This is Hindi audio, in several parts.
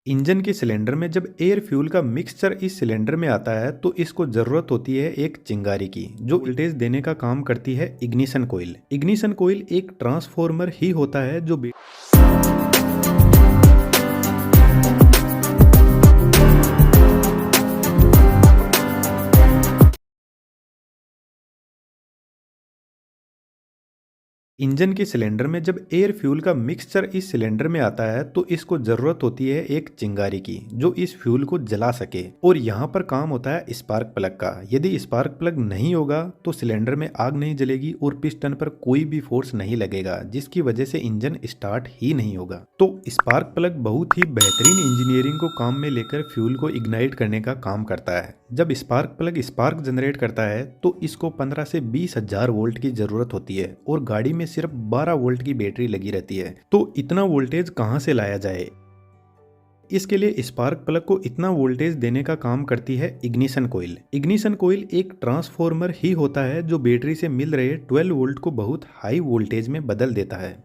इंजन के सिलेंडर में जब एयर फ्यूल का मिक्सचर इस सिलेंडर में आता है तो इसको जरूरत होती है एक चिंगारी की जो वोल्टेज देने का काम करती है इग्निशन कोयल। इग्निशन कोयल एक ट्रांसफॉर्मर ही होता है जो इंजन के सिलेंडर में जब एयर फ्यूल का मिक्सचर इस सिलेंडर में आता है तो इसको जरूरत होती है एक चिंगारी की जो इस फ्यूल को जला सके। और यहाँ पर काम होता है स्पार्क प्लग का। यदि स्पार्क प्लग नहीं होगा तो सिलेंडर में आग नहीं जलेगी और पिस्टन पर कोई भी फोर्स नहीं लगेगा जिसकी वजह से इंजन स्टार्ट ही नहीं होगा। तो स्पार्क प्लग बहुत ही बेहतरीन इंजीनियरिंग को काम में लेकर फ्यूल को इग्नाइट करने का काम करता है। जब स्पार्क प्लग स्पार्क जनरेट करता है तो इसको 15 से 20 हजार वोल्ट की जरूरत होती है और गाड़ी में सिर्फ 12 वोल्ट की बैटरी लगी रहती है। तो इतना वोल्टेज कहां से लाया जाए? इसके लिए स्पार्क प्लग को इतना वोल्टेज देने का काम करती है इग्निशन कोयल। इग्निशन कोयल एक ट्रांसफॉर्मर ही होता है जो बैटरी से मिल रहे 12 वोल्ट को बहुत हाई वोल्टेज में बदल देता है।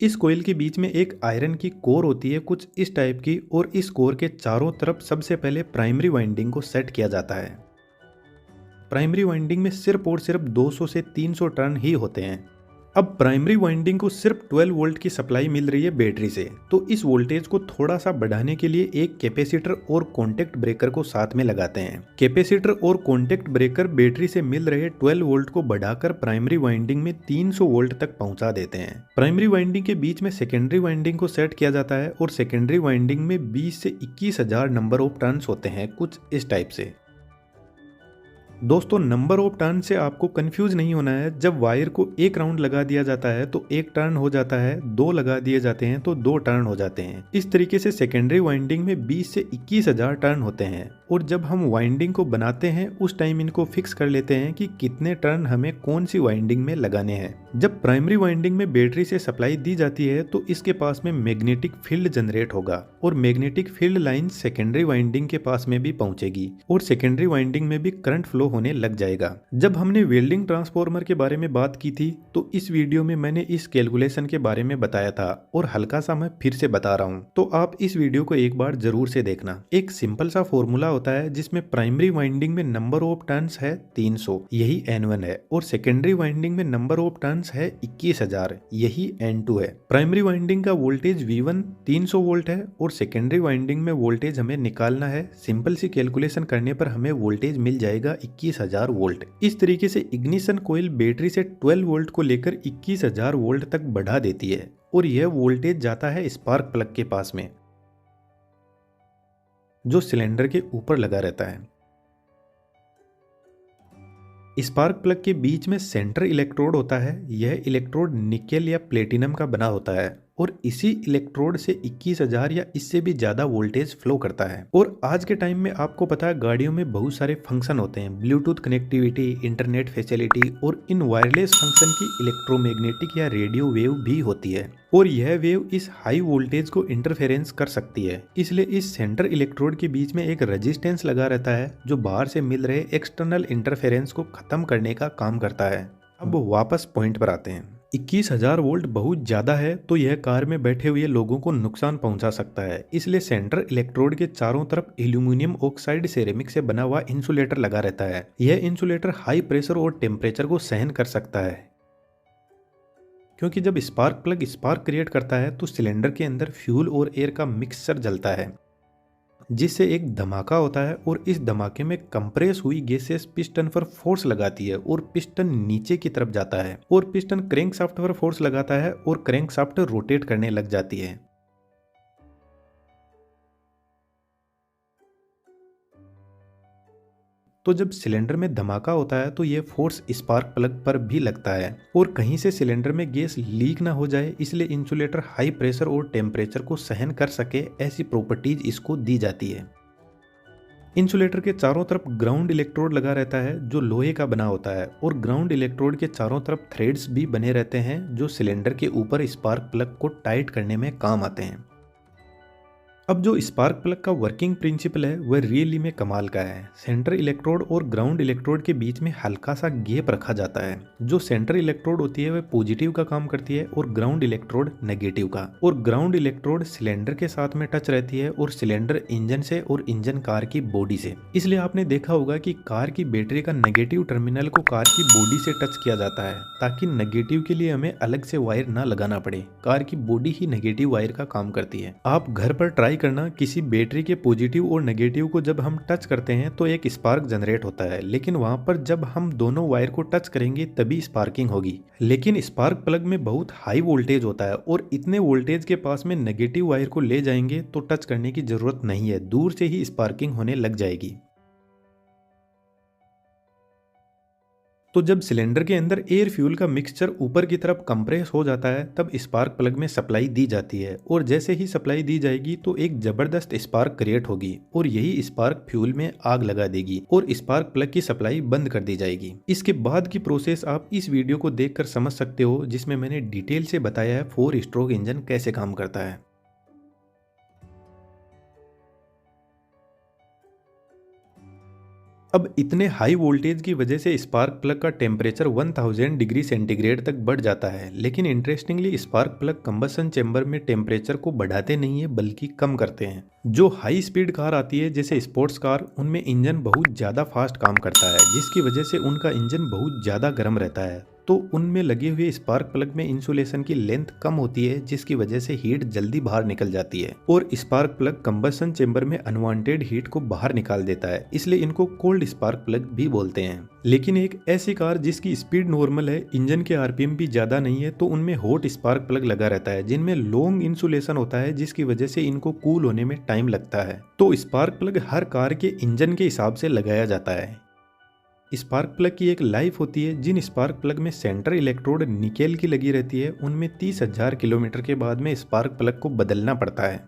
इस कोयल के बीच में एक आयरन की कोर होती है कुछ इस टाइप की और इस कोर के चारों तरफ सबसे पहले प्राइमरी वाइंडिंग को सेट किया जाता है। प्राइमरी वाइंडिंग में सिर्फ और सिर्फ 200 से 300 टर्न ही होते हैं। अब प्राइमरी वाइंडिंग को सिर्फ 12 वोल्ट की सप्लाई मिल रही है बैटरी से, तो इस वोल्टेज को थोड़ा सा बढ़ाने के लिए एक कैपेसिटर और कॉन्टेक्ट ब्रेकर को साथ में लगाते हैं। कैपेसिटर और कॉन्टेक्ट ब्रेकर बैटरी से मिल रहे 12 वोल्ट को बढ़ाकर प्राइमरी वाइंडिंग में 300 वोल्ट तक पहुंचा देते हैं। प्राइमरी वाइंडिंग के बीच में सेकेंडरी वाइंडिंग को सेट किया जाता है और सेकेंडरी वाइंडिंग में 20 से 21 हजार नंबर ऑफ टर्न्स होते हैं कुछ इस टाइप से। दोस्तों, नंबर ऑफ टर्न से आपको कंफ्यूज नहीं होना है। जब वायर को एक राउंड लगा दिया जाता है तो एक टर्न हो जाता है, दो लगा दिए जाते हैं तो दो टर्न हो जाते हैं। इस तरीके से सेकेंडरी वाइंडिंग में 20 से 21 हजार टर्न होते हैं और जब हम वाइंडिंग को बनाते हैं उस टाइम इनको फिक्स कर लेते हैं कि कितने टर्न हमें कौन सी वाइंडिंग में लगाने हैं। जब प्राइमरी वाइंडिंग में बैटरी से सप्लाई दी जाती है तो इसके पास में मैग्नेटिक फील्ड जनरेट होगा और magnetic field line secondary winding के पास में भी पहुंचेगी और सेकेंडरी वाइंडिंग में भी करंट फ्लो होने लग जाएगा। जब हमने वेल्डिंग ट्रांसफार्मर के बारे में बात की थी तो इस वीडियो में मैंने इस कैलकुलेशन के बारे में बताया था और हल्का सा मैं फिर से बता रहा हूं, तो आप इस वीडियो को एक बार जरूर से देखना। एक सिंपल सा फॉर्मूला होता है जिसमें प्राइमरी वाइंडिंग में नंबर ऑफ टर्न्स है 300, यही N1 है, और सेकेंडरी वाइंडिंग में नंबर ऑफ टर्न्स है 21,000, यही N2 है। प्राइमरी वाइंडिंग का वोल्टेज V1 300 वोल्ट है और सेकेंडरी वाइंडिंग में वोल्टेज हमें निकालना है। सिंपल सी कैलकुलेशन करने पर हमें वोल्टेज मिल जाएगा 21,000 वोल्ट। इस तरीके से इग्निशन कोयल बैटरी से 12 वोल्ट को लेकर 21,000 वोल्ट तक बढ़ा देती है और यह वोल्टेज जाता है स्पार्क प्लग के पास में जो सिलेंडर के ऊपर लगा रहता है। स्पार्क प्लग के बीच में सेंटर इलेक्ट्रोड होता है। यह इलेक्ट्रोड निकेल या प्लेटिनम का बना होता है और इसी इलेक्ट्रोड से 21,000 या इससे भी ज्यादा वोल्टेज फ्लो करता है। और आज के टाइम में आपको पता है गाड़ियों में बहुत सारे फंक्शन होते हैं, ब्लूटूथ कनेक्टिविटी, इंटरनेट फैसिलिटी, और इन वायरलेस फंक्शन की इलेक्ट्रोमैग्नेटिक या रेडियो वेव भी होती है और यह वेव इस हाई वोल्टेज को इंटरफेरेंस कर सकती है। इसलिए इस सेंटर इलेक्ट्रोड के बीच में एक रेजिस्टेंस लगा रहता है जो बाहर से मिल रहे एक्सटर्नल इंटरफेरेंस को खत्म करने का काम करता है। अब वापस पॉइंट पर आते हैं। 21,000 वोल्ट बहुत ज्यादा है तो यह कार में बैठे हुए लोगों को नुकसान पहुंचा सकता है। इसलिए सेंटर इलेक्ट्रोड के चारों तरफ एल्यूमिनियम ऑक्साइड सेरेमिक से बना हुआ इंसुलेटर लगा रहता है। यह इंसुलेटर हाई प्रेशर और टेम्परेचर को सहन कर सकता है क्योंकि जब स्पार्क प्लग स्पार्क क्रिएट करता है तो सिलेंडर के अंदर फ्यूल और एयर का मिक्सचर जलता है जिससे एक धमाका होता है और इस धमाके में कंप्रेस हुई गैसेस पिस्टन पर फोर्स लगाती है और पिस्टन नीचे की तरफ जाता है और पिस्टन क्रैंकशाफ्ट पर फोर्स लगाता है और क्रैंकशाफ्ट रोटेट करने लग जाती है। तो जब सिलेंडर में धमाका होता है तो ये फोर्स स्पार्क प्लग पर भी लगता है और कहीं से सिलेंडर में गैस लीक ना हो जाए इसलिए इंसुलेटर हाई प्रेशर और टेम्परेचर को सहन कर सके, ऐसी प्रॉपर्टीज इसको दी जाती है। इंसुलेटर के चारों तरफ ग्राउंड इलेक्ट्रोड लगा रहता है जो लोहे का बना होता है और ग्राउंड इलेक्ट्रोड के चारों तरफ थ्रेड्स भी बने रहते हैं जो सिलेंडर के ऊपर स्पार्क प्लग को टाइट करने में काम आते हैं। अब जो स्पार्क प्लग का वर्किंग प्रिंसिपल है वह रियली में कमाल का है। सेंटर इलेक्ट्रोड और ग्राउंड इलेक्ट्रोड के बीच में हल्का सा गैप रखा जाता है। जो सेंटर इलेक्ट्रोड होती है वह पॉजिटिव का काम करती है और ग्राउंड इलेक्ट्रोड नेगेटिव का। और ग्राउंड इलेक्ट्रोड सिलेंडर के साथ में टच रहती है और सिलेंडर इंजन से और इंजन कार की बॉडी से। इसलिए आपने देखा होगा कि कार की बैटरी का नेगेटिव टर्मिनल को कार की बॉडी से टच किया जाता है, ताकि नेगेटिव के लिए हमें अलग से वायर ना लगाना पड़े। कार की बॉडी ही नेगेटिव वायर का काम करती है। आप घर पर ट्राई करना, किसी बैटरी के पॉजिटिव और नेगेटिव को जब हम टच करते हैं तो एक स्पार्क जनरेट होता है, लेकिन वहां पर जब हम दोनों वायर को टच करेंगे तभी स्पार्किंग होगी। लेकिन स्पार्क प्लग में बहुत हाई वोल्टेज होता है और इतने वोल्टेज के पास में नेगेटिव वायर को ले जाएंगे तो टच करने की जरूरत नहीं है, दूर से ही स्पार्किंग होने लग जाएगी। तो जब सिलेंडर के अंदर एयर फ्यूल का मिक्सचर ऊपर की तरफ कंप्रेस हो जाता है तब स्पार्क प्लग में सप्लाई दी जाती है, और जैसे ही सप्लाई दी जाएगी तो एक जबरदस्त स्पार्क क्रिएट होगी और यही स्पार्क फ्यूल में आग लगा देगी और स्पार्क प्लग की सप्लाई बंद कर दी जाएगी। इसके बाद की प्रोसेस आप इस वीडियो को देखकर समझ सकते हो, जिसमें मैंने डिटेल से बताया है 4 स्ट्रोक इंजन कैसे काम करता है। अब इतने हाई वोल्टेज की वजह से स्पार्क प्लग का टेम्परेचर 1000 डिग्री सेंटीग्रेड तक बढ़ जाता है, लेकिन interestingly spark plug combustion chamber में टेम्परेचर को बढ़ाते नहीं है बल्कि कम करते हैं। जो हाई स्पीड कार आती है जैसे स्पोर्ट्स कार, उनमें इंजन बहुत ज़्यादा फास्ट काम करता है, जिसकी वजह से उनका इंजन बहुत ज़्यादा गर्म रहता है। तो उनमें लगे हुए स्पार्क प्लग में इंसुलेशन की लेंथ कम होती है, जिसकी वजह से हीट जल्दी बाहर निकल जाती है और स्पार्क प्लग कंबसन चेंबर में अनवांटेड हीट को बाहर निकाल देता है, इसलिए इनको कोल्ड स्पार्क प्लग भी बोलते हैं। लेकिन एक ऐसी कार जिसकी स्पीड नॉर्मल है, इंजन के आरपीएम भी ज्यादा नहीं है, तो उनमें हॉट स्पार्क प्लग लगा रहता है जिनमें लॉन्ग इंसुलेशन होता है, जिसकी वजह से इनको कूल होने में टाइम लगता है। तो स्पार्क प्लग हर कार के इंजन के हिसाब से लगाया जाता है। स्पार्क प्लग की एक लाइफ होती है। जिन स्पार्क प्लग में सेंटर इलेक्ट्रोड निकेल की लगी रहती है उनमें 30,000 किलोमीटर के बाद में स्पार्क प्लग को बदलना पड़ता है।